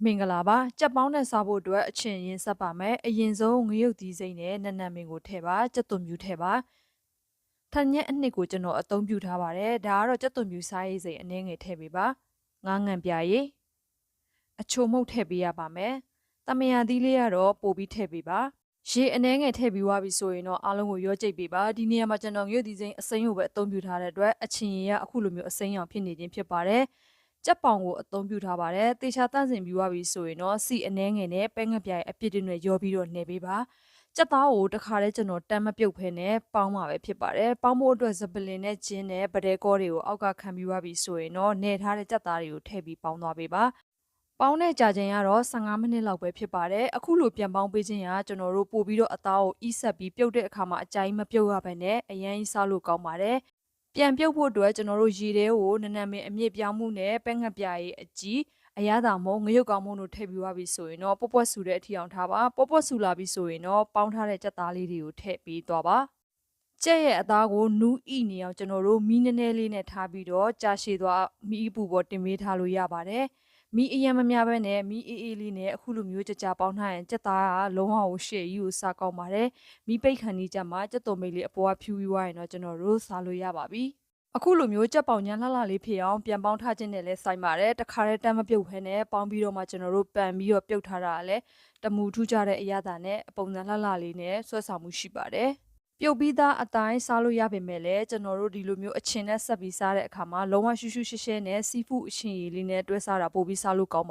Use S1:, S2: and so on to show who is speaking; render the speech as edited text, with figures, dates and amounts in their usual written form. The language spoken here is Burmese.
S1: မင်္ဂလာပါကြက်ပေါင်းနဲ့စားဖို့အတွက်အချင်းရင်းဆက်ပါမယ်အရင်ဆုံးငရုတ်သီးစိမ့်နဲ့နက်နက်မင်းကိုထည့်ပါကြက်သွန်မြူထည့်ပါထန်ညက်အနှစ်ကိုကျွန်တော်အသုံးပြုထားပါတယ်ဒါကတော့ကြက်သွန်မြူစားရည်စိမ့်အနည်းငယ်ထည့်ပေးပါငါးငံပြာရည်အချိုမှုန့်ထည့်ပေးရပါမယ်တမယသီးလေးကတော့ပို့ပြီးထည့်ပေးပါရေအနည်းငယ်ထည့်ပြီးွားပြီဆိုရင်တော့အားလုံးကိုရောကြိတ်ပေးပါဒီနေရာမှာကျွန်တော်ငရုတ်သီးစိမ့်အစိမ်းကိုပဲအသုံးပြုထားတဲ့အတွက်အချင်းရည်ကအခုလိုမျိုးအစိမ်းရောင်ဖြစ်နေခြင်းဖြစ်ပါတယ်ကြက်ပေါင်ကိုအသုံးပြုထားပါတယ်။တေချာတန့်စင်ပြီးွားပြီဆိုရင်တော့စီအနှဲငယ်နဲ့ပဲငပြားရဲ့အပြစ်တွေနဲ့ရောပြီးတော့နှဲပေးပါ။ကြက်သားကိုတခါတည်းကျွန်တော်တမ်းမပြုတ်ဖဲနဲ့ပေါင်းမှာပဲဖြစ်ပါတယ်။ပေါင်းဖို့အတွက်ဇပလင်နဲ့ဂျင်းနဲ့ပဒဲကောတွေကိုအောက်ကခံပြီးွားပြီဆိုရင်တော့နှဲထားတဲ့ကြက်သားတွေကိုထည့်ပြီးပေါင်းသွားပေးပါ။ပေါင်းတဲ့ကြာချိန်ကတော့15မိနစ်လောက်ပဲဖြစ်ပါတယ်။အခုလိုပြန်ပေါင်းပေးခြင်းကကျွန်တော်တို့ပို့ပြီးတော့အသားကိုအီးဆက်ပြီးပြုတ်တဲ့အခါမှာအကြိုင်းမပြုတ်ရဘဲနဲ့အရင်စားလို့ကောင်းပါတယ်။ပြန်ပြုတ်ဖို့အတွက်ကျွန်တော်တို့ရေထဲကိုနနမင်းအမြင့်ပြောင်းမှုနဲ့ပဲငပြားရဲ့အကြီးအရသာမုံငရုတ်ကောင်းမုံတို့ထည့်ပြီးွားပြီဆိုရင်တော့ပွက်ပွက်ဆူတဲ့အထီအောင်ထားပါပွက်ပွက်ဆူလာပြီဆိုရင်တော့ပေါင်းထားတဲ့ကြက်သားလေးတွေကိုထည့်ပြီးသွားပါကြက်ရဲ့အသားကိုနူးဣနေအောင်ကျွန်တော်တို့မီးနည်းနည်းလေးနဲ့ထားပြီးတော့ကြာရှည်သွားမီးအပူပေါ်တင်ပေးထားလို့ရပါတယ်မီးအရင်မများပဲနဲ့မီးအေးအေးလေးနဲ့အခုလိုမျိုးကြပေါင်းထားရင်ကြက်သားကလုံးဝကိုရှေ့ကြီးကိုစားကောင်းပါတယ်မီးပိတ်ခဏကြီးကြမှာကြက်သွန်မိတ်လေးအပေါ်ကဖြူပြီးွားရင်တော့ကျွန်တော်တို့စားလို့ရပါပြီအခုလိုမျိုးကြက်ပေါင်ညာလှလှလေးဖြစ်အောင်ပြန်ပေါင်းထားခြင်းနဲ့လဲဆိုင်ပါတယ်တခါတည်းတမ်းမပြုတ်ဖဲနဲ့ပေါင်းပြီးတော့မှကျွန်တော်တို့ပန်ပြီးတော့ပြုတ်ထားတာလည်းတမူထူးကြတဲ့အရသာနဲ့အပုံစံလှလှလေးနဲ့ဆွဲဆောင်မှုရှိပါတယ်ပြုတ်ပြီးသားအတိုင်းစားလို့ရပေမဲ့လည်းကျွန်တော်တို့ဒီလိုမျိုးအချင်းနဲ့ဆက်ပြီးစားတဲ့အခါမှာလုံးဝရှူးရှူးရှဲရှဲနဲ့စီဖူးအချင်းရည်လေးနဲ့တွဲစားတာပို့ပြီးစားလို့ကောင်း